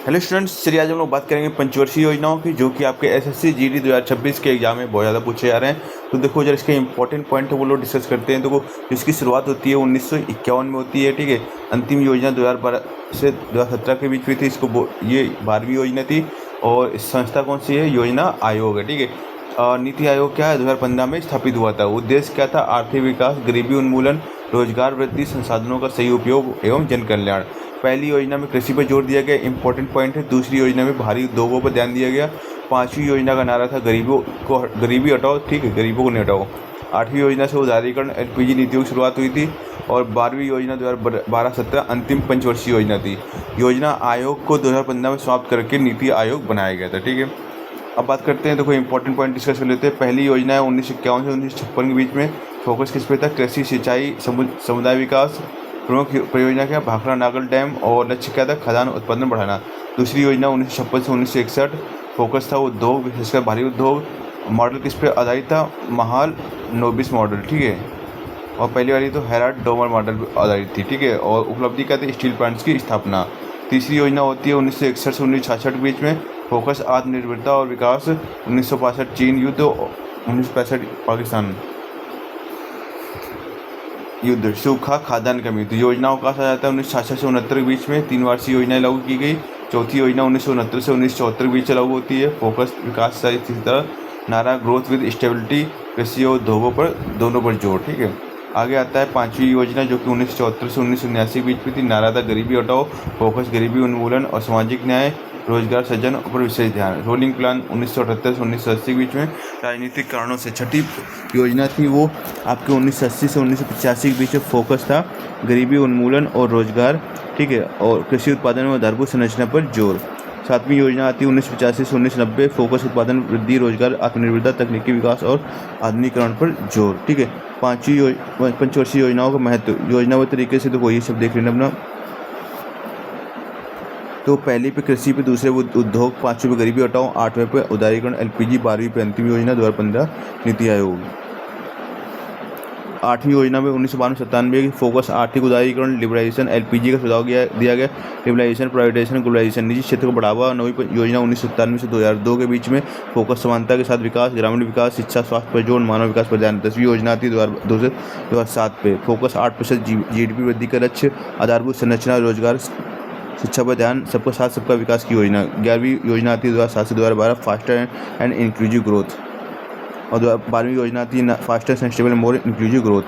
Hello students, चलिए आज हम लोग बात करेंगे पंचवर्षीय योजनाओं की, जो कि आपके एसएससी जीडी 2026 के एग्जाम में बहुत ज़्यादा पूछे जा रहे हैं। तो देखो, जब इसके इंपॉर्टेंट पॉइंट है वो लोग डिस्कस करते हैं। देखो, इसकी शुरुआत होती है 1951 में होती है, ठीक है। अंतिम योजना 2012 से 2017 के बीच हुई थी। ये 12वीं योजना थी। और इस संस्था कौन सी है? योजना आयोग है, ठीक है। नीति आयोग क्या है? 2015 में स्थापित हुआ था। उद्देश्य क्या था? आर्थिक विकास, गरीबी उन्मूलन, रोजगार वृद्धि, संसाधनों का सही उपयोग एवं जन कल्याण। पहली योजना में कृषि पर जोर दिया गया, इंपॉर्टेंट पॉइंट है। दूसरी योजना में भारी उद्योगों पर ध्यान दिया गया। पांचवी योजना का नारा था गरीबी हटाओ, ठीक है, गरीबों को नहीं हटाओ। आठवीं योजना से उदारीकरण एलपीजी नीतियों की शुरुआत हुई थी। और 12वीं योजना 2012-17 अंतिम पंचवर्षीय योजना थी। योजना आयोग को 2015 में समाप्त करके नीति आयोग बनाया गया था, ठीक है। अब बात करते हैं, देखो इंपॉर्टेंट पॉइंट डिस्कस कर लेते हैं। पहली योजना है 1951 से 1956 के बीच में। फोकस किस पे था? कृषि, सिंचाई, समुदाय विकास। प्रमुख परियोजना क्या? भाखड़ा नागल डैम। और लक्ष्य क्या था? खदान उत्पादन बढ़ाना। दूसरी योजना 1956 से 1961। फोकस था उद्योग, विशेषकर भारी उद्योग। मॉडल किस पे आधारित था? महाल नोबिस मॉडल, ठीक है। और पहली वाली तो हेराल्ड डोमर मॉडल आधारित थी, ठीक है। और उपलब्धि क्या थी? स्टील प्लांट्स की स्थापना। तीसरी योजना होती है 1961 से 1966 के बीच में। फोकस आत्मनिर्भरता और विकास। 1965 चीन युद्ध, 1965 पाकिस्तान युद्ध, सूखा, खाद्यान्न कमी। तो योजनाओं का कहा जाता है 1966 से 69 के बीच में 3 वार्षिक योजनाएं लागू की गई। चौथी योजना 1969 से 1974 के बीच लागू होती है। फोकस विकास से इसी तरह। नारा ग्रोथ विद स्टेबिलिटी, कृषि और उद्योगों पर दोनों पर जोर, ठीक है। आगे आता है पांचवी योजना, जो कि 1974 से 1979 के बीच में थी। नारा था गरीबी हटाओ। फोकस गरीबी उन्मूलन और सामाजिक न्याय, रोजगार सृजन पर विशेष ध्यान। रोलिंग प्लान 1978 से 1980 के बीच में। राजनीतिक कारणों से छठी योजना थी वो आपके 1980 से 1985 के बीच में। फोकस था गरीबी उन्मूलन और रोजगार, ठीक है, और कृषि उत्पादन में आधारभूत संरचना पर जोर। सातवीं योजना आती है 1985 से 1990। फोकस उत्पादन वृद्धि, रोजगार, आत्मनिर्भरता, तकनीकी विकास और आधुनिकीकरण पर जोर, ठीक है। पांचवी पंचवर्षीय योजनाओं का महत्व योजनाबद्ध तरीके से तो ये सब देख लेना अपना। तो पहली पे कृषि पे, दूसरे वो उद्योग, पांचवें पे गरीबी हटाओ, आठवें पे उदारीकरण एलपीजी, 12वीं पे अंतिम योजना 2015 नीति आयोग। आठवीं योजना में 1992-97 की फोकस आर्थिक उदारीकरण, लिबरलाइजेशन, एलपीजी का सुझाव दिया गया। लिबरलाइजेशन, प्राइवेटाइजेशन, ग्लोबलाइजेशन, निजी क्षेत्र को बढ़ावा। नौवीं योजना 1997 से 2002 के बीच में। फोकस समानता के साथ विकास, ग्रामीण विकास, शिक्षा, स्वास्थ्य पर जोर, मानव विकास पर ध्यान। 10वीं योजना आती है 2002 से 2007 पे। फोकस 8% जीडीपी वृद्धि का लक्ष्य, आधारभूत संरचना, रोजगार, शिक्षा पर ध्यान, सबका साथ सबका विकास की योजना। 11वीं योजना आती है 2007 से 2012, फास्टर एंड इंक्लूसिव ग्रोथ। और 12वीं योजना आती है faster, sustainable, more inclusive growth.